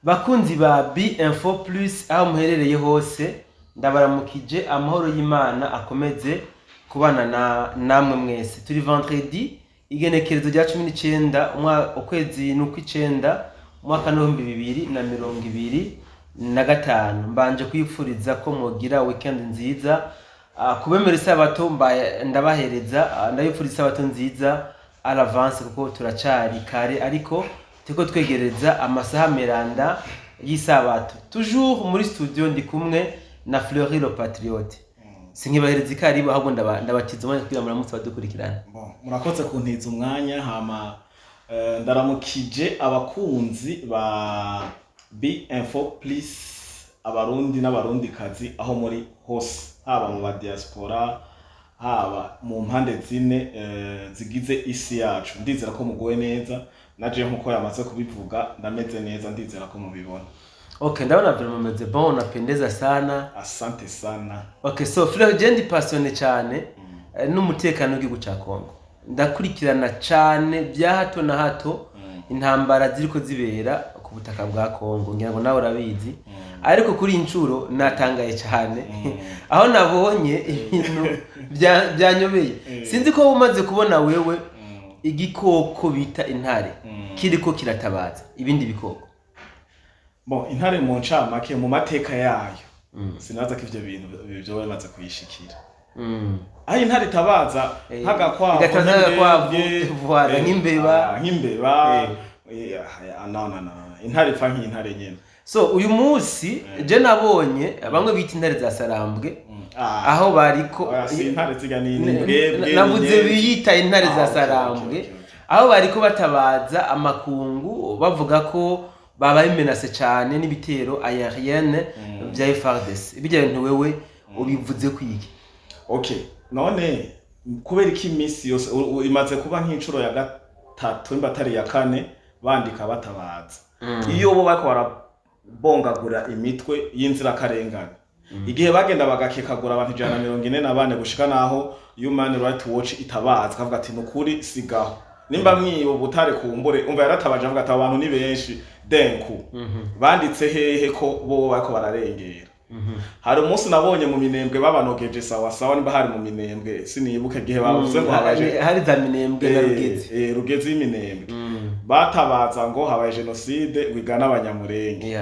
Bakunzi ba B-Info Plus aho muherereye hose ndabaramukije amahoro y'Imana akomeze kubana namwe mwese. Turi vendredi igenekerezo rya 19 ukwezi n'ukw'icenda umwaka w'ibihumbi 2025. Mbanje kwifuriza ko mugira weekend nziza. Kubemera isabato ndabahereza ndabifuriza isabato nziza à l'avance kuko turacari kare ariko tiko twegereza amasaha meranda y'isabato. Toujours muri studio ndi kumwe na Fleury le Patriote. Sinkibahereza ikaribu ahubwo ndabatiza umwanya kugira muramutse badukurikirana. Murakoze kuntiza umwanya hama ndaramukije abakunzi ba B-Info Plus abarundi n'abarundi kazi aho muri hose haba mu diaspora haba mu mpande zine zigize isi yacu. Ndizera ko mugoye neza naje nkuko yamaze kubivuga ndameze neza ndizera ko mubibona. Okay, ndabona vile mumeze bon, napendeza sana. Asante sana. Okay, so Fleur jendi passionné cyane n'umutekano w'igihugu ca Kongo. Ndakurikirana cyane bya hato na hato intambara ziriko zibera ku butaka bwa Kongo. Ngira ngo nawe urabizi. Ariko kuri incuro natangaye cyane. Aho nabonye ibintu byanyobeye. Sinzi ko umaze kubona wewe igikoko bita intare kiriko kiratabaza ibindi bikoko. Intare mu ncamake mu mateka yayo sinaza ko ivyo bintu byo bamaze kuyishikira. Aho intare itabaza nk'agakwavu nk'imbeba intare ipfa nk'intare nyene. So uyu munsi je nabonye bamwe bita intare za Sarambwe aho bariko intare ziga ni navuze biyita intare za Sarambwe aho bariko batabaza amakungu bavuga ko baba imenase cyane n'ibitero aérienne bya FARDC. Bijya bintu wewe ubivuze kwiki? Okay, none kubera iki imisi yose imaze kuba nk'incuro ya gatatu imbatari ya kane bandika batabaza. Iyo bo bako barabongagura imitwe y'inzira karengane. Igihe bagenda bagakekagura abantu 144 gushika naho Human Rights Watch itabaza kavuga ati nukuri sigaho. Nimba mwibo butare kumbure umva yaratabaje avuga ati abantu ni benshi denku. Banditse hehe ko bo bako bararengera. Hari umunsi nabonye mu Minembwe babanogeje sawa nimba hari mu Minembwe sinibuke gihe bavuze ngo habaje hari za Minembwe na Rugezi. Rugezi y'Iminembwe. Batabaza ngo habaye genocide wigana abanyamurenge.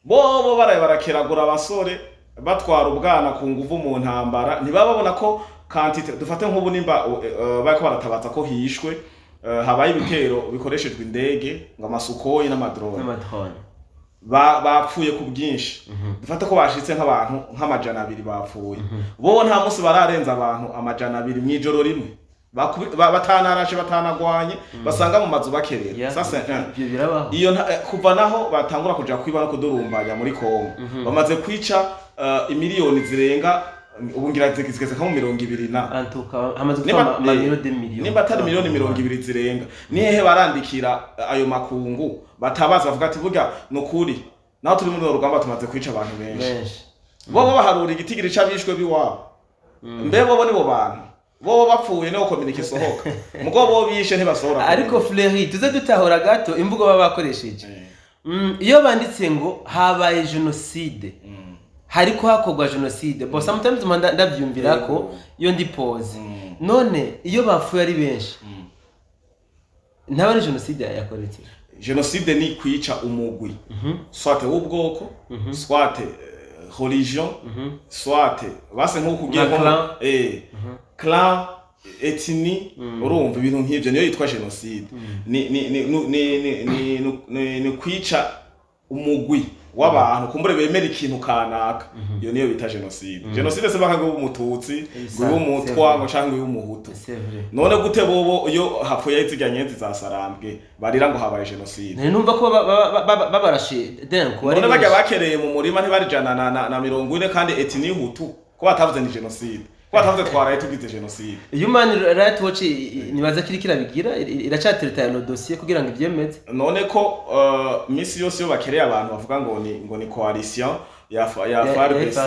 Bo baraye barakeragura abasore batwara ubwana ku nguvu mu ntambara ntibababona ko quantité dufate nk'ubu nimba bako baratabaza ko hishwe habaye ibitero bikoreshejwe indege ngo amasukoyi n'amadrone bapfuye ku bwinshi. Dufate ko bashitse nk'abantu nk'amajana 2 bapfuye. Bo nta munsi bararenza abantu amajana 2 mwijoro rimwe batanarashe batanagwanye basanga mu mazu bakerera. Sasa iyo kuva naho batangura kuja kwiba no kudurumbanya muri Kongo bamaze kwica imiliyoni zirenga ubungira zigeze nka 200 na antuka hamaze gutuma miliyoni de miliyoni nimba atari miliyoni 200 zirenga. Nihehe barandikira ayo makungu batabaza bavuga ati burya nukuri naho turi muri urugamba tumaze kwica abantu benshi. Bo baharura igitigiri c'abishwe biwabo mbebo bo nibo bantu bo bapfuye no communique sohoka mugo bo bishe ntibasohora. Ariko Fleury tuze dutahora gato imvugo baba bakoresheje iyo banditse ngo habaye genocide hariko hakogwa genocide bo sometimes ndavyumvira ko iyo ndi pause none iyo bapfuye ari benshi ntabari genocide yakoretse. Genocide ni kwica umugwi soit w'ubwoko soit religion soit base nko kugiye clan ethnie urumva ibintu nk'ivyo niyo yitwa genocide. Ni kwica umugwi w'abantu kumbure bemera ikintu kanaka iyo niyo bita genocide. Genocide se bakago umututsi umutwa ngo cyangwa umuhutu. None gute bobo iyo hapfuye iziganye za Sarambwe barira ngo habaye genocide. Numva ko babarashe denko none bajya bakereye mu murima ntibarijana na 40 kandi ethnie hutu ko batavuze ni genocide ko batavuze twaraye tugize genocide. Human Rights Watch nibaza kirikira bigira iracatereta no dossier kugira ngo ivyemeze. None ko misi yose yo bakereye abantu bavuga ngo ni coalition ya FARDC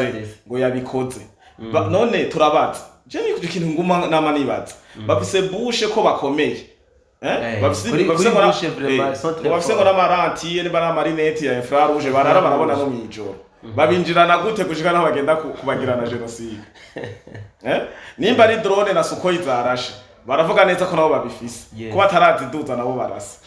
ngo yabikoze. None turabaza je ni ikintu nguma nama nibaza bafise bushe ko bakomeye bafise ngo n'amarantiye niba n'amarineti ya infrarouge barara barabona no mw'ijoro babinjirana gute gushika naho bagenda kubagirana genocide nimba ari drone na Sukhoi zarashe baravuga neza ko nabo babifise ko bataraziduza nabo barasa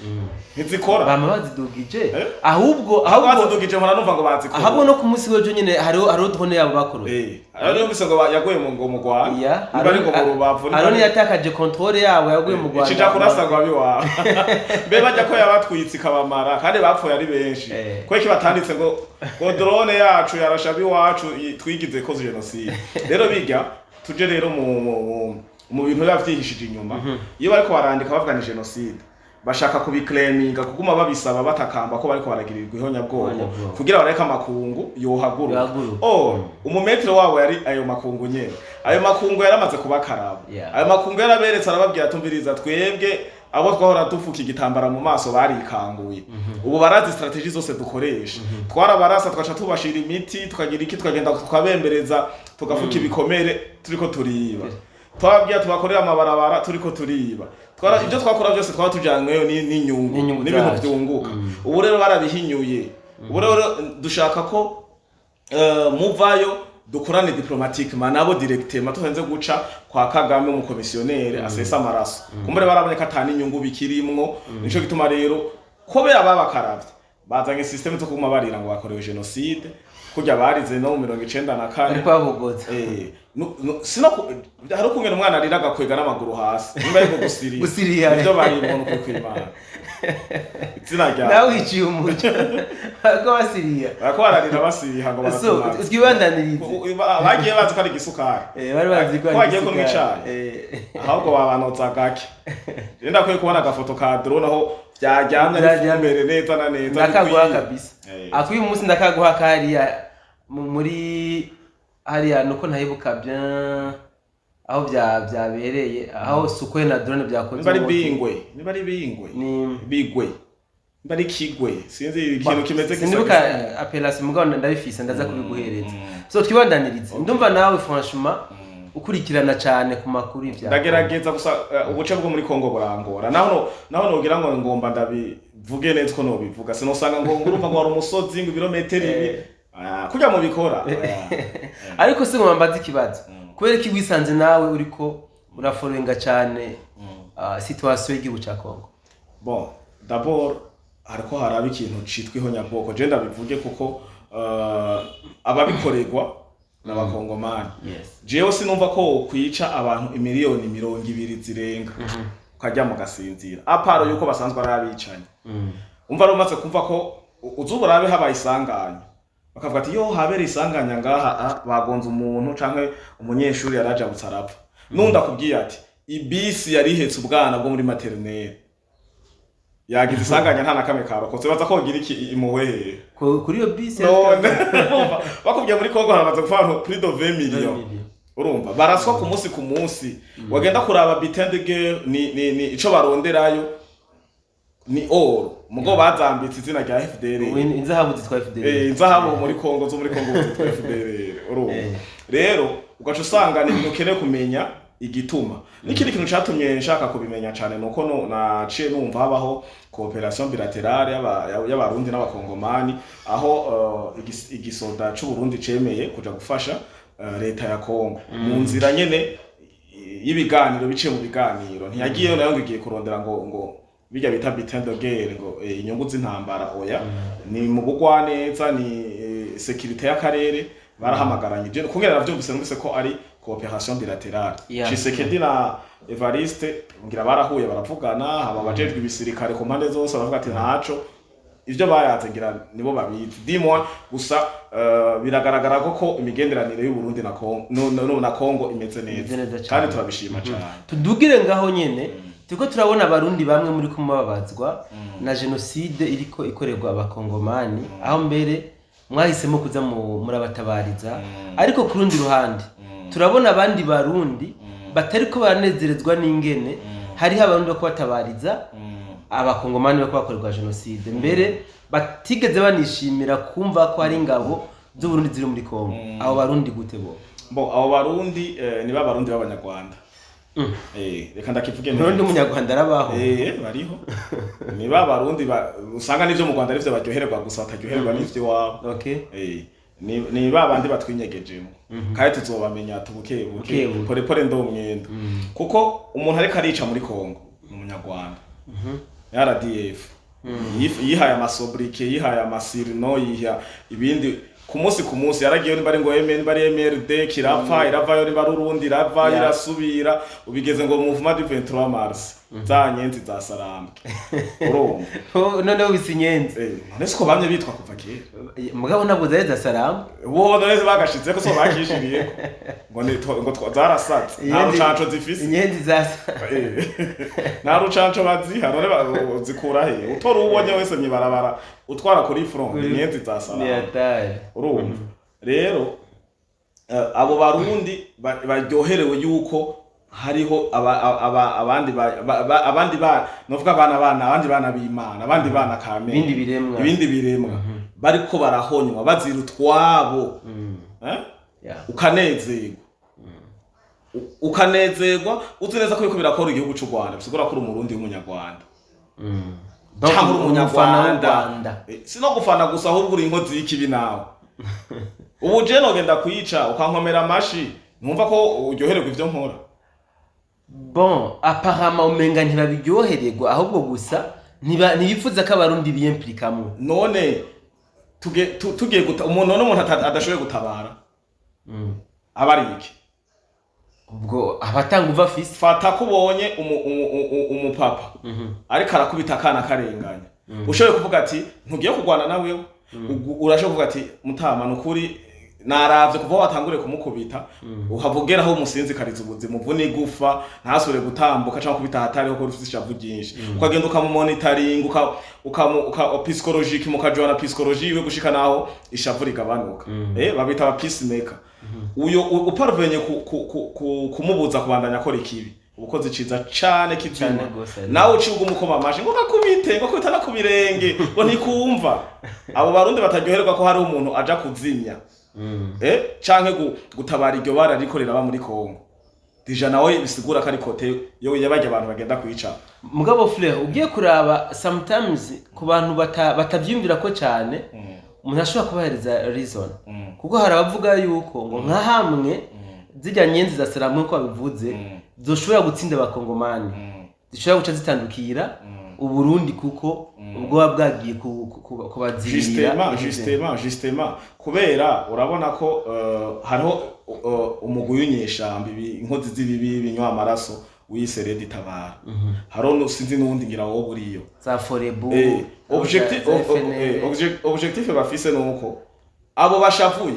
ntizikora bama bazidugije ahubwo bazidugije mpora numva ngo bazikora ahubwo no ku munsi w'ejo nyene hariho drone yabo bakoroye ariyo mbise ngo yaguye mu Rwanda niba ari ngo mu Rubavu aroni yatakaje controle yabo yaguye mu Rwanda cija kurasa ngo abiwa mbe bajya ko yabatwitse ikabamara kandi bapfuye ari benshi ko iki batanditse ngo drone yacu yarasha biwacu twigize ko genocide rero bijya tuje rero mu bintu yavyihishije inyuma iyo bariko barandika bavuga ni genocide bashaka kubiclaiminga kuguma babisaba batakamba ko bariko baragirirwa ihonyabwoko kugira bareke amakungu yohaguru umumetre wabo yari ayo makungu nyene ayo makungu yaramaze kubakaraba ayo makungu yaraberetse arababwira tumviriza twebwe abo twahora dufuka igitambara mu maso barikanguye ubu barazi strategy zose dukoresha twarabarasa twaca tubashira imiti tukagira iki tukagenda tukabembereza tugafuka ibikomere turiko turiba twabwiye tubakorera amabarabara turiko turiba ibyo twakora byose twaba tujanyweyo n'inyungu n'ibintu byunguka ubu rero barabihinyuye ubu rero dushaka ko muvayo dukorane diplomatiquement nabo directement tuhenze guca kwa Kagame mu komisionere asesa amaraso kumbere baraboneka atani inyungu bikirimwo nico gituma rero ko bera babakaravye bazanye system zo kuma barira ngo bakorewe genocide kujya barize no mu 1994 ariko babogoza sino hari ukungena umwana arira gakwega n'amaguru hasi nimba ariko gusiriya ibyo bari mu kwimana itsinajya nawe iciye umuco ko basiriya bako bararira basiriya ngo baratuma twibandanirize bagiye bazi ko ari gisukari bari bazi ko ari gisukari ahubwo babanotsa gake renda kwe kubona agafoto ka drone aho byajyamye imbere neza na neza ndakaguha kabisa akwi umunsi ndakaguha kariya muri hariya nuko ntayibuka bya aho byabereye aho Sukhoi na drone byakoze niba ari bingwe niba ari kigwe sinzi ikintu kimeze sinibuka appellation mugabo ndabifise ndaza kubiguhereza so twibandanirize ndumva nawe franchement ukurikirana cyane ku makuru ivya ndagerageza gusa ubuce bwo muri Kongo burangora naho nogira ngo ngomba ndabivuge neza ko no bivuga sinosanga ngo urumva ngo ari umusozi ngo ibirometero ibi kujya mu bikora ariko se ngomba ikibazo kubera ki wisanze nawe uriko uraforenga cyane situation y'igihugu cya Kongo bon d'abord hariko haraba ikintu citwa ihonyabwoko je ndabivuge kuko ababikorerwa n'abakongomani jewe sinumva ko kwica abantu imiliyoni 200 zirenga ukajya mu gasinzira aparo yuko basanzwe ari abicanye umva rumaze kumva ko uzuburabe habaye isanganya bakavuga ati yo habere isanganya ngaha bagonze umuntu canke umunyeshuri yaraje butsarapfa nunda kubwiye ati ibisi yari ihetse ubwana bwo muri maternelle yagize isanganya nta nakame karokotse baza kogira iki imuwehe kuri iyo bisi bakubye muri Kongo hamaze gufana plus de 20 millions urumva baraswa ku munsi wagenda kuraba bulletin de guerre ni ico baronderayo ni oro mugo bazambitse izina rya FDR inzahabu zitwa FDR inzahabu muri Kongo zo muri Kongo zitwa FDR urumva rero ugaca usanga ni ibintu kene kumenya igituma nikindi kintu cyatumye nshaka kubimenya cyane nuko naciye numva habaho cooperation bilaterale y'abarundi n'abakongomani aho igisoda cy'u Burundi cemeye kuja gufasha leta ya Kongo mu nzira nyene y'ibiganiro bice mu biganiro ntiyagiye nayo ngiye kurondera ngo bijya bita bulletin de guerre ngo inyungu z'intambara oya ni mu bugwaneza ni sécurité y'akarere barahamagaranye je kugira navyumvise numvise ko ari coopération bilatérale Tshisekedi na Evariste ngira barahuye baravugana haba bajejwe ibisirikare ku mpande zose baravuga ati ntaco ivyo bayaze ngira nibo babizi dimwa gusa biragaragara ko imigenderanire y'u Burundi na Kongo imeze neza kandi turabishima cyane tudugire ngaho nyene tuko turabona abarundi bamwe muri kumababazwa na genocide iriko ikorerwa abakongomani aho mbere mwahisemo kuza muri abatabariza ariko ku rundi ruhande turabona abandi barundi batariko baranezerezwa n'ingene hariho abarundi bako batabariza abakongomani bako bakorerwa genocide mbere batigeze banishimira kumva ko hari ingabo z'u Burundi ziri muri Kongo abo barundi gute bo abo barundi ni barundi b'abanyarwanda reka ndakivuge none umunyarwanda arabaho bariho niba abarundi usanga n'ivyo mu Rwanda arivyo baryohererwa gusa bataryohererwa n'ivyo wabo okay ni babandi batwinyegejemo kandi tuzobamenya tubukebuke pore ndo umwenda kuko umuntu ariko arica muri Kongo umunyarwanda RDF yihaye amasobrike yihaye amasirino yiha ibindi ku munsi yaragiye ni bari ngo bari MRD kirapfa iravayo ni barurundi irava irasubira ubigeze ngo movement du 23 mars za nyenzi za sarambwe urumva none wisinyenzi nese ko bamye bitwa kuva kera mugabo ntabwo zari za sarambwe bo none bagashitse ko so bakishiriye ngo zarasatse nta rucanco zifise inyenzi za nta rucanco baziha none zikura he utora ubonye wese myibarabara utwara kuri front inyenzi za sarambwe urumva rero abo barundi baryoherewe yuko hariho abandi novuga abandi bana b'Imana abandi bana kamere ibindi biremwa bariko barahonywa bazira utwabo ukanezerwa uzi neza ko birakora igihugu cy'u Rwanda bisigura ko umurundi w'umunyarwanda cyangwa umunyarwanda sino gufana gusa ahubwo uri inkozi y'ikibi nawe ubu je nogenda kuyica ukankomera amashi numva ko uryohererwa ivyo nkora bon apparemment umenga ntibabiryohererwa ahubwo gusa ntibifuza ko abarundi biyimplikamwe none tugiye umuntu adashoboye gutabara abariki ubwo abatanga uva fisi fata kubonye umupapa ariko arakubita akana karenganya ushoboye kuvuga ati ntugiye kurwana nawe urashobora kuvuga ati mutama nukuri naravye kuva watangure kumukubita uhavugeraho umusinzi kariza ubuzima uvune igufa ntasubire gutambuka cyangwa kubita hatariho ko rufite ishavu ryinshi ukagenda ukamumonitoring uka psychologique mukajwana psychologie iwe gushika naho ishavu rigabanuka babita aba peacemaker uyo uparvenye kumubuza kubandanya akora ikibi ubukozi ciza cane kizima nawe uciuga umukoma amaje ngo kakubite ngo kubita nakubirenge ngo ntikumva abo barundi bataryoherwa ko hari umuntu aja kuzimya canke gutabara iryo bara rikorera ba muri Kongo dija nawe bisigura ko ari kote yo yabajya abantu bagenda kwica mugabo frère ugiye kuraba sometimes ku bantu batavyimvira ko cyane umuntu ashobora kubahereza reason kuko hari abavuga yuko ngo nka hamwe zijya nyenzi za saramwe ko babivuze zoshobora gutsinda abakongomani zishobora guca zitandukira uburundi kuko ubwo bwagiye kubazirira justement kubera urabona ko hariho umugwi w'inyeshamba inkozi z'ibibi binywa amaraso wiseredi tabara hariho sinzi n'undi ngira wo buriyo za forebu objectif bafise nuko abo bashavuye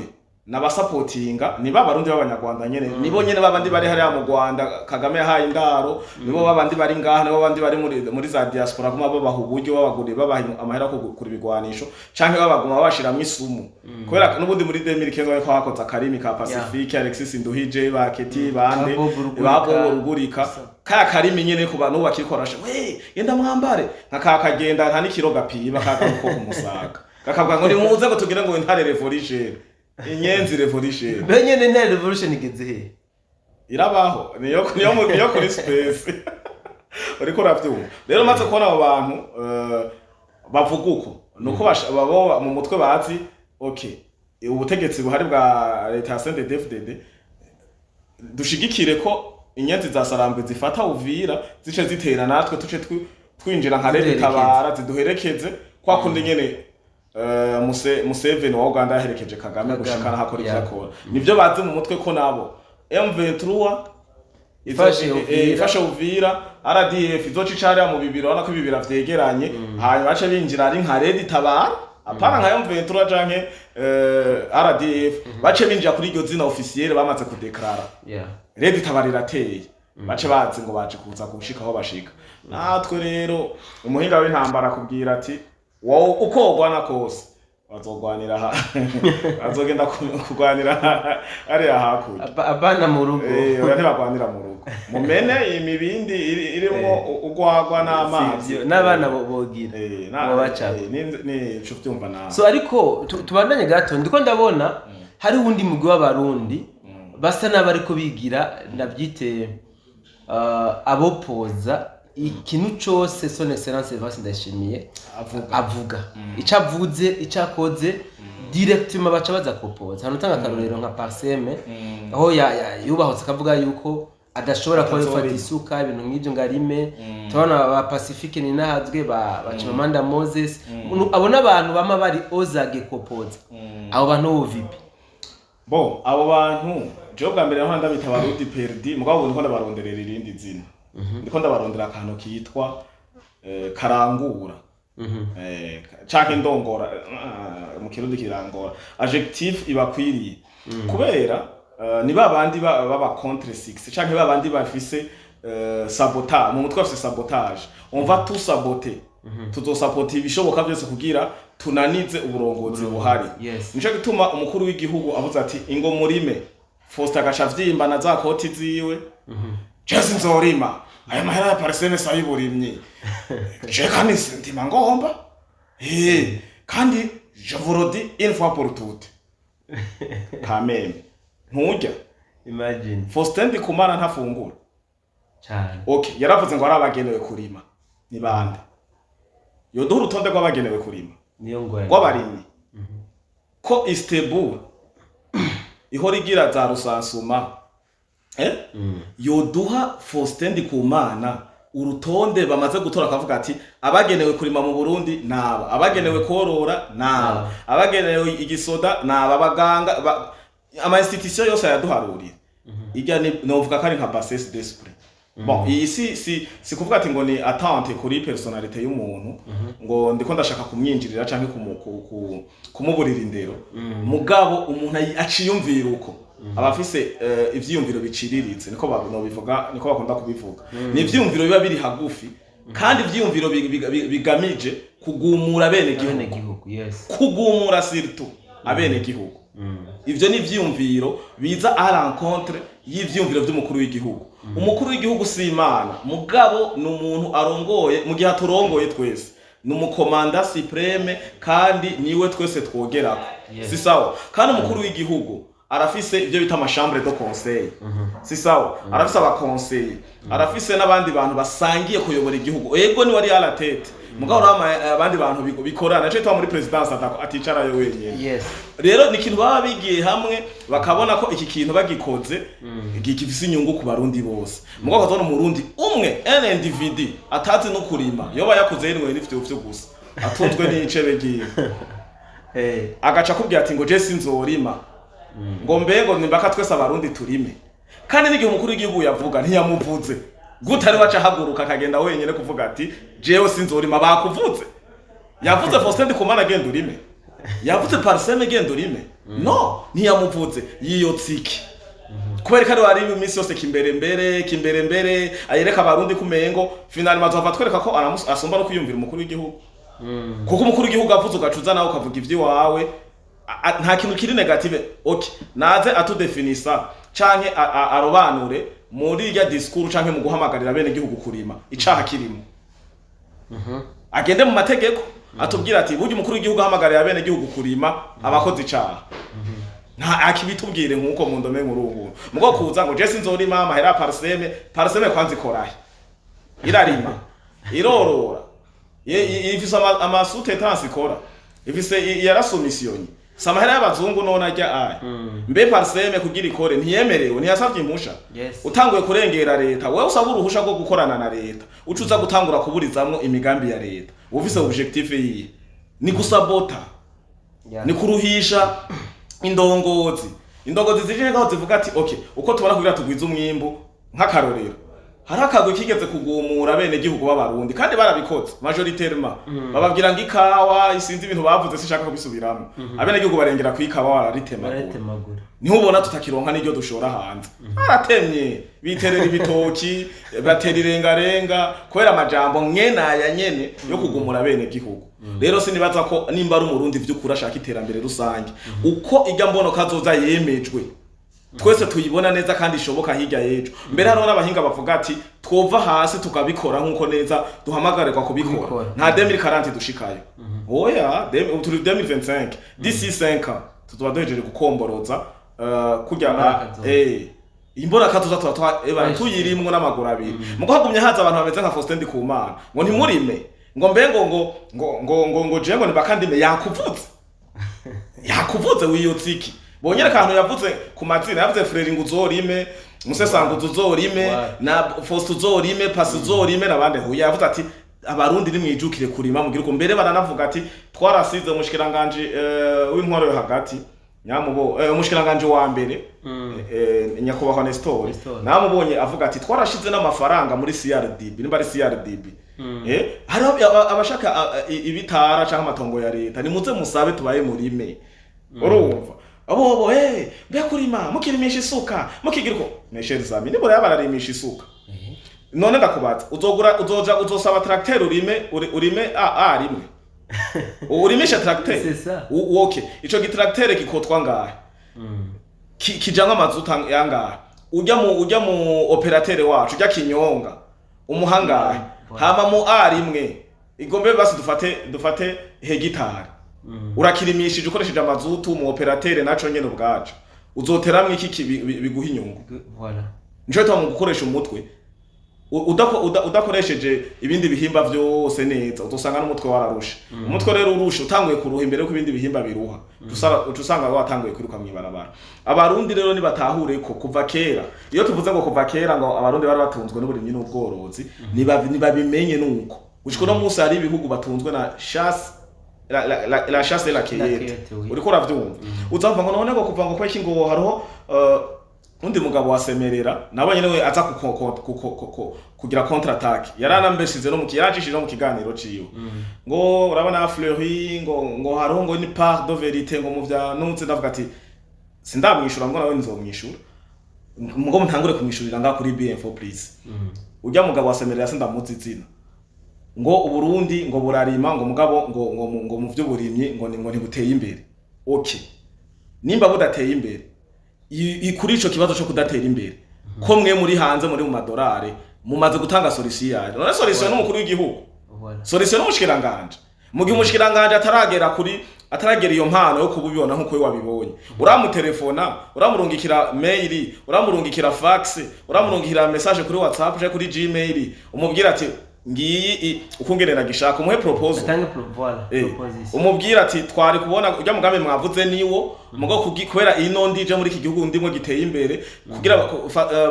n'abasupportinga niba abarundi b'abanyarwanda nyene nibo nyene babandi bari hariya mu Rwanda Kagame yahaye indaro nibo babandi bari ngaha nibo babandi bari muri za diaspora kuma babaha uburyo babaguriye babaha amahera ko kuri bigwanisho canke babaguma babashiramo isumu kubera n'ubundi muri 2015 bariko hakoza Karimi ka Pacifique Alexis Nduhije ba Keti bande babo urugurika kaya Karimi nyene ku bantu bakikorasha we yenda mwambare nkakagenda nta nikiro gapiba kagaruko kumusaga kakabwa ngo ni muze ngo tugire ngo intare revolution inyenzi revolution benye ne revolution igeze he irabaho niyo kuri space uriko ravyumva rero maze kubona abo bantu bavuga uko nuko babo mu mutwe bazi okay ubutegetsi buhari bwa leta ya CNDD-FDD dushigikire ko inyenzi za sarambwe zifata Uvira zice zitera natwe tuce twinjira nka leta tabara ziduherekeze kwa kundi nyene Museveni wa Uganda yaherekeje Kagame gushikana hakora ivyakora nivyo bazi mu mutwe ko nabo M23 ifashe Uvira RDF izocicariya mu bibiro ana ko bibira vyegeranye hanyuma bace binjira ari nka Red Tabara apana nka M23 canke RDF bace binjira kuri iryo zina officiel bamaze kudeklara Red Tabara irateye bace bazi ngo baje kuza gushika aho bashika natwe rero umuhinga w'intambara kubwira ati wowe ukogwana kose bazogwanira azogenda kugwanira ari hakurya abana mu rugo oya ntibagwanira mu rugo mumene imibindi irimo ugwagwa n'amazi n'abana bogira ngo bacaka ni cyo byumva na so ariko tubandanye gato ndiko ndabona hari undi mugwi w'abarundi basa n'abariko bigira nabyite abopoza ikintu cyose son excellence Evariste Ndayishimiye avuga icyo avuze icyo akoze directement baca baza propoza hano tanga karorero nka Parseme aho yubahotse akavuga yuko adashobora kuba yifata isuka ibintu nk'ibyo ngarime tubona ba Pacifique ni nahazwe ba Chimamanda Moses abona abantu bama bari ozage propoza abo bantu bo vipi bo abo bantu je bwa mbere naho ndabita barudi perdi mugabo ndiko ndabaronderera irindi zina ndiko ndabarondera akantu kitwa karangura canke ndongora mu kirundi kirangora adjectif ibakwiriye kubera ni babandi baba contre 6 canke babandi bafise sabotage mu mutwe afise sabotage on va tout saboter tuzosapoter ibishoboka byose kugira tunanize uburongozi buhari nico gituma umukuru w'igihugu avuze ati ingo murime Faustin Gashavyimba na za koti ziwe Jesse nzorima aya mahera ya Parseme sayiburimye je kandi ndima ngomba kandi je vous le dis une fois pour toutes quand même ntujya imagine Faustin Ndikumana ntafungura cyane okay yaravuze ngo arabagenewe kurima ni bande yoduha urutonde rw'abagenewe kurima niyo ngwara rw'abarimyi ko Istanbul ihora igira za rusansuma yoduha Faustin Ndikumana urutonde bamaze gutora akavuga ati abagenewe kurima mu Burundi naba abagenewe korora naba abagenewe igisoda naba abaganga ama institution yose yaduharuriye ijya novuga kari nka bassesse d'esprit bon iyi si kuvuga ati ngo ni attente kuri personnalité y'umuntu ngo ndiko ndashaka kumwinjirira canke kumuburira indero mugabo umuntu aciyumvira uko abafise ivyiyumviro biciriritse niko bivuga niko bakunda kubivuga ni ivyiyumviro biba biri hagufi kandi ivyiyumviro bigamije kugumura bene gihugu kugumura surtout abene gihugu ivyo ni ivyiyumviro biza à l'encontre y'ivyiyumviro by'umukuru w'igihugu umukuru w'igihugu si imana mugabo ni umuntu arongoye mu gihe aturongoye twese ni umukomanda supreme kandi niwe twese twogerako si sawa kandi umukuru w'igihugu arafise ibyo bita amachambre de conseil si sawa arafise abaconseil arafise n'abandi bantu basangiye kuyobora igihugu ego ni wari à la tête mugabo abandi bantu bikorana cyo twa muri presidence aticara yo wenyene rero ni kintu baba bigiye hamwe bakabona ko iki kintu bagikoze gifise inyungu ku barundi bose mugabo kazona mu Burundi umwe un individu atazi no kurima yoba yakoze yenwe n'ifite ufite gusa atunzwe n'icebe giye agaca kubwira ati ngo je sinzorima ngo mbego nimbaka twese abarundi turime kandi n'igihe umukuru w'igihugu yavuga ntiyamuvuze gutari waca haguruka akagenda wenyene kuvuga ati jewe sinzorima bakuvuze yavuze Faustin Ndikumana genda urime yavuze Parseme genda urime no ntiyamuvuze yiyotsiki kubera kari wari iminsi yose kimbere mbere ayereka abarundi kumengo finali mazova twereka ko asomba no kuyumvira umukuru w'igihugu kuko umukuru w'igihugu avuze ugacuza nawe ukavuga ivyi wawe nta kintu kiri negative okay naze atudefinisa canke arobanure muri ya discours canke mu guhamagarira bene gihugu kurima icaha kirimo agende mu mategeko atubwira ati buryo umukuru w'igihugu ahamagarira bene gihugu kurima abakoze icaha nta akibitubwire nkuko mu ndome nkuru mugo kuza ngo je sinzorima amahera Parseme kwanzi korahe irarima irorora ifise amasute transikora ifise yarasomisioni samahera y'abazungu none ajya aya mbe Parseme kugira ikore ntiyemerewe ntiyasavye impusha utanguye kurengera leta wewe usaba uruhusha rwo gukorana na leta ucuza gutangura kuburizamwo imigambi ya leta ufise objectif yiye ni gusabota ni kuruhisha indongozi zije ngaho zivuga ati okay uko tubona kugira tugwiza umwimbu nk'akarorero hari akagwe kigeze kugumura bene gihugu b'abarundi kandi barabikoze majoritairement bababwira ngo ikawa isinzi ibintu bavuze sishaka kubisubiramo abene gihugu barengera ku ikawa bararitemagura niho ubona tutakironka n'iryo dushora hanze aratemye biterera ibitoki batera irengarenga kubera amajambo mwenaya nyene yo kugumura bene gihugu rero sinibaza ko nimba ari umurundi vy'ukuri ashaka iterambere rusange uko ijya mbono kazoza yemejwe twese tuyibona neza kandi ishoboka hirya yejo mbere hariho n'abahinga bavuga ati twova hasi tukabikora nkuko neza duhamagarirwa kubikora nta 2040 dushikayo oya turi 2025 d'ici 5 ans tuzoba duhejeje gukomboroza kujya imbona katuza tuyirimwo n'amaguru abiri mugo hagumye haza abantu bameze nka Faustin Ndikumana ngo ntimurime ngo mbengo ngo jengo nibakandime yakuvuze wiyotsiki bonyera kantu yavuze ku mazina yavuze Frere Nguzorime Musesango uzorime na Faustin uzorime Pasi uzorime nabande huye yavuze ati abarundi ni mwijukire kurima mugira uko mbere baranavuga ati twarasize umushikiranganje w'intwaro yo hagati nyamubo umushikiranganje wa mbere nyakubahwa Nestor namubonye avuga ati twarashize n'amafaranga muri CRDB nimba ari CRDB hari abashaka ibitara cyangwa amatongo ya leta nimuze musabe tubaye murime urumva abo mbe kurima mukirimisha isuka mukigira uko neshe examen nibo yabararimisha isuka none ndakubatsa uzosaba tracteur urime rimwe urimisha tracteur okay ico gitracteur gikotwa ngahe kijanga amazuta yangahe ujya mu operateur wacu ujya Kinyonga umuhangahe hama mu rimwe igombe basi dufate hegitari urakirimishije ukoresheje amazutu mu operateur naco nyene ubwacu uzoteramwe iki biguha inyungu voilà nico twa mu gukoresha umutwe udakoresheje ibindi bihimba byose neza utosanga n'umutwe wararusha umutwe rero urusha utanguye kuruha imbere ko ibindi bihimba biruha usanga watanguye kwiruka mwibarabara abarundi rero nibatahure ko kuva kera iyo tuvuze ngo kuva kera ngo abarundi bari batunzwe n'uburimyi n'ubworozi nibabimenye nuko ushiko no munsi hari ibihugu batunzwe na chasse la chasse et la cueillette uriko uravyumva uzamva ngo none ngo kuva ngo kweki ngo hariho undi mugabo wasemerera nabonye newe aza kugira contre attaque yaranambeshize no mukiyajishije no mukiganiro ciyo ngo urabona Fleury ngo hariho ngo ni part de vérité ngo muvya nutse ndavuga ati sindamwishura ngo nawe nzomwishura ngo mutangure kumwishurira nga kuri BF4 please ujya mugabo wasemerera sindamuzi izina ngo uburundi ngo burarima ngo mugabo ngo mu vy'uburimyi ngo ntibuteye imbere okay nimba budateye imbere ikuri ico kibazo cyo kudatera imbere ko mwe muri hanze muri mu madolari mumaze gutanga solution none solution n'umukuru w'igihugu solution n'umushikiranganje mu gihe umushikiranganje ataragera iyo mpano yo kububibona nkuko wabibonye uramutelefona uramurungikira mail uramurungikira fax uramurungikira message kuri WhatsApp je kuri Gmail umubwira ati ngiyi ukungerera gishaka umuhe proposal umubwira ati twari kubona ujya mugambe mwavuze niwo mugo kubera ino ndije muri iki gihugu ndimo giteye imbere kugira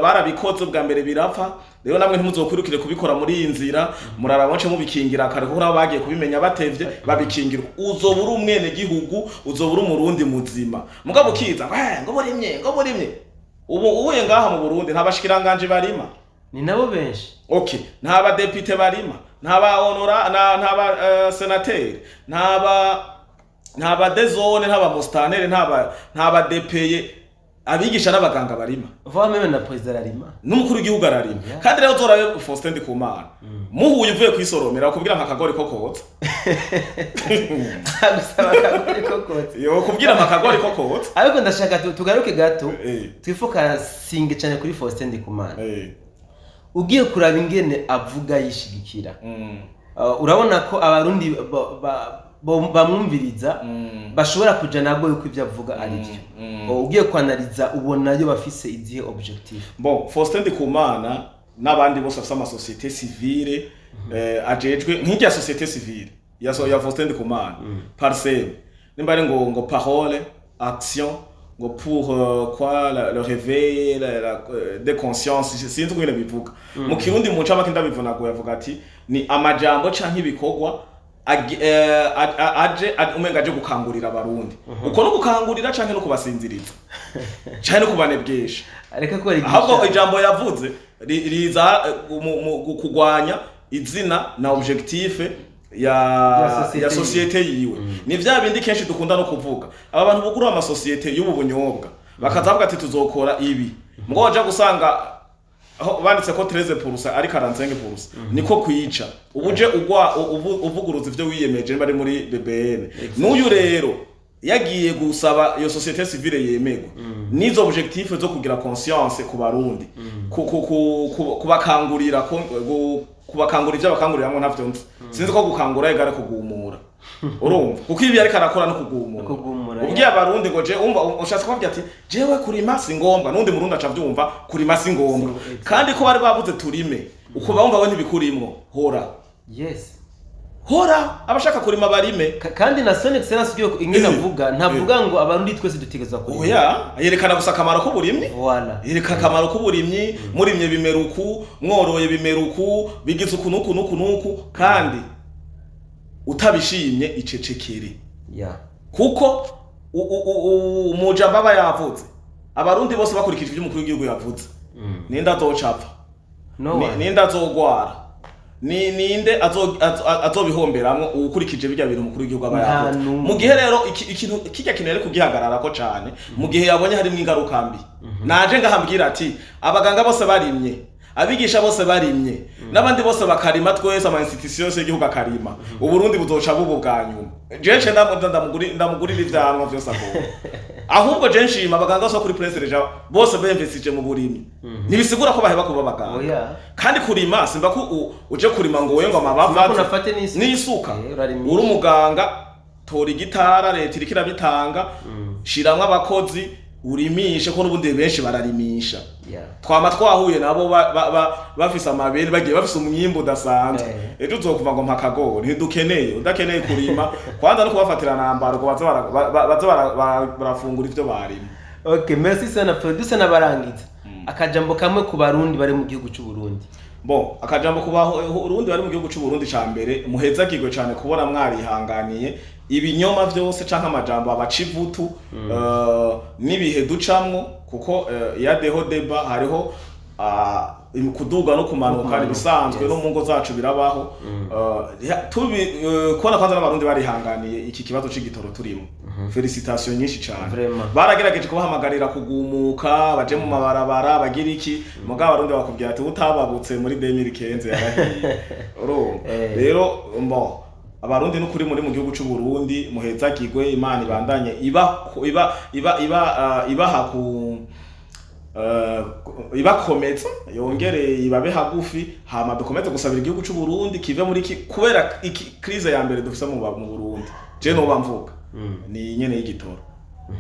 barabikoze bwa mbere birapfa rero namwe ntimuzokurukire kubikora muri iyi nzira murarabonce mubikingira kare kuko nabo bagiye kubimenya batevye babikingira uzobura umwene gihugu uzobura umurundi muzima mugabo kiza ngo burimye ubu uye ngaha mu Burundi ntabashikiranganje barima ni nabo benshi okay ntaba deputy barima ntaba honora ntaba senateur ntaba dezone ntaba mustanere ntaba DPE abigisha n'abaganga barima vuba meme na president arima n'umukuru w'igihugu ararima kandi rero uzorabe Faustin Ndikumana muhuye uvuye kwisoromera kubwira nkakagori kokotsa agusaba akagori kokotsa yo kubwira nkakagori kokotsa ariko ndashaka tugaruke gato twifoka singe cyane kuri Faustin Ndikumana ugiye kuraba ingene avuga yishigikira urabona ko abarundi bamwumviriza bashobora kuja nabwo yuko ivyo avuga ari byo ugiye kwanaliza ubona yo bafise izihe objectif bon Faustin Ndikumana n'abandi bose bafite ama société civile ajejwe nk'ijya société civile ya Faustin Ndikumana parcelle nimba ari ngo parole action ngo pour quoi le réveil de conscience sinzi kwene bivuga mu kirundi mu cama kinda bivuna go yavuga ati ni amajambo canke ibikorwa aje umenga aje gukangurira abarundi uko no gukangurira canke no kubasinziriza canke no kubanebgesha areka ko ahubwo ijambo yavuze riza kugwanya izina na objectif ya societe yiwe ni vya bindi kenshi dukunda no kuvuga aba bantu bugura ama societe y'ubu bunyobwa bakazavuga ati tuzokora ibi ngo waje gusanga aho banditse ko 13% ari 45% niko kwica ubuje uvuguruza ivyo wiyemeje bari muri BBN n'uyu rero yagiye gusaba iyo societe civile yemego nizo objectif zo kugira conscience ku barundi kubakangurira kubakangurira ivyo bakangurira ngo ntavyo sinzi ko gukangura igare kugumura urumva kuko ibi ariko arakora no kugumura kugumura ubwiye abarundi ngo je umva ushatse kuvuga ati jewe kurima si ngombwa nundi murundi aca vyumva kurima si ngombwa kandi ko bari bavuze turime uko bumva we ntibikurimwo hora yes hora abashaka kurima barime kandi na Son Excellence ugiye ingena avuga ntavuga ngo abarundi twese dutegezwa kurima oya yerekana gusa akamaro k'uburimyi voilà yerekana akamaro k'uburimyi murimye bimeruku mworoye bimeruku bigize ukunuku kandi utabishimye icecekere kuko umujamba aba yavuze abarundi bose bakurikije ibyo umukuru w'igihugu yavuze ninde azocapfa ninde azogwara ninde azobihomberamwo ukurikije bijya bintu umukuru w'igihugu aba yavuze mu gihe rero ikintu kijya kinere kugihagarara ko cyane mu gihe yabonye harimo ingaruka mbi naje ngahambwira ati abaganga bose barimye abigisha bose barimye n'abandi bose bakarima twese ama institution yose y'igihugu akarima uburundi buzoca bubu bwanyuma jeje ndamugurira ivyamwa byose ago ahubwo je nshima abaganga bose kuri Prince Reja bose bemvesije mu burimyi nibisigura ko baheba kuba abaganga kandi kurima simba ko uje kurima ngo wewe ngo amabava n'isuka uri umuganga tora igitara leta irikira bitanga shiramwe abakozi urimishe ko nubundi benshi bararimisha twama twahuye nabo bafise amabere bagiye bafise umwimbo udasanzwe ejo uzokuva ngo mpakagori ntidukeneye udakeneye kurima kwanza no kubafatira nambaro ngo baza barafungura ivyo barima. Okay, merci sana producer nabarangiza akajambo kamwe ku barundi bari mu gihugu cy'u Burundi. Bon, akajambo ku barundi bari mu gihugu cy'u Burundi ca mbere muhezagirwe cyane kubona mwarihanganiye ibinyoma vyose canka amajambo abacivutu nibihe ducamwo kuko ya deho deba hariho kuduga no kumanuka bisanzwe no mu ngo zacu birabaho kubona kwanza n'abarundi barihanganiye iki kibazo c'igitoro turimo. Felicitation nyinshi cyane baragerageje kubahamagarira kugumuka baje mu mabarabara bagira iki mugabo abarundi bakubwira ati utababutse muri 2015 yarahiye rero mbo abarundi n'ukuri muri mu gihugu cy'u Burundi muhezagirwe Imana ibandanye ibakomeza yongere ibabe hagufi hama dukomeze gusabira igihugu cy'u Burundi kive muri kubera crise ya mbere dufise mu Burundi je no bamvuga ni nyene y'igitoro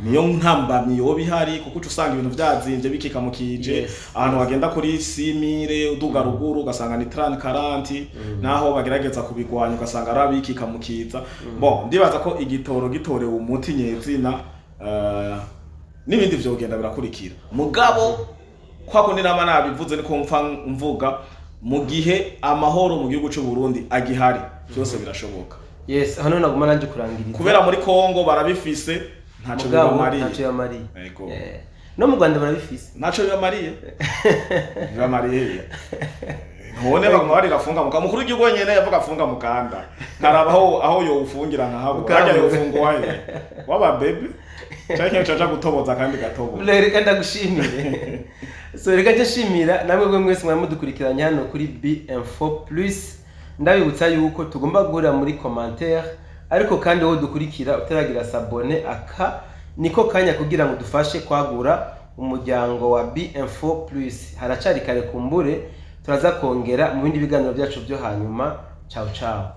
niyo ntambamye yo bihari kuko usanga ibintu byazinje bikika mu kije ahantu bagenda kuri simire uduga ruguru ugasanga ni 30-40 naho bagerageza kubigwanya ugasanga arabikika mu kiza bon ndibaza ko igitoro gitorewe umuti nyezina n'ibindi vyogenda birakurikira mugabo kwako ni nama nabivuze niko mvuga mu gihe amahoro mu gihugu cy'u Burundi agihari byose birashoboka. Yes, hano naguma nanje kurangiriza kubera muri Kongo barabifise ntaco bibamariye yego no mu Rwanda barabifise ntaco bibamariye none baguma bari gafunga mukuru w'igihugu nyene yavuga afunga mukanda karabaho aho yo ufungira nkahabo kajya yo ufungwa waba baby cyane cyaje gutoboza kandi gatobo reka ndagushimire so reka cyashimira namwe mwese mwamudukurikiranya hano kuri B-Info Plus ndabibutsa yuko tugomba guhura muri commentaire ariko kandi wowe dukurikira utaragira sabone aka niko kanya kugira ngo dufashe kwagura umuryango wa B-Info Plus haracari kare kumbure turaza kongera mu bindi biganiro byacu byo hanyuma ciao ciao.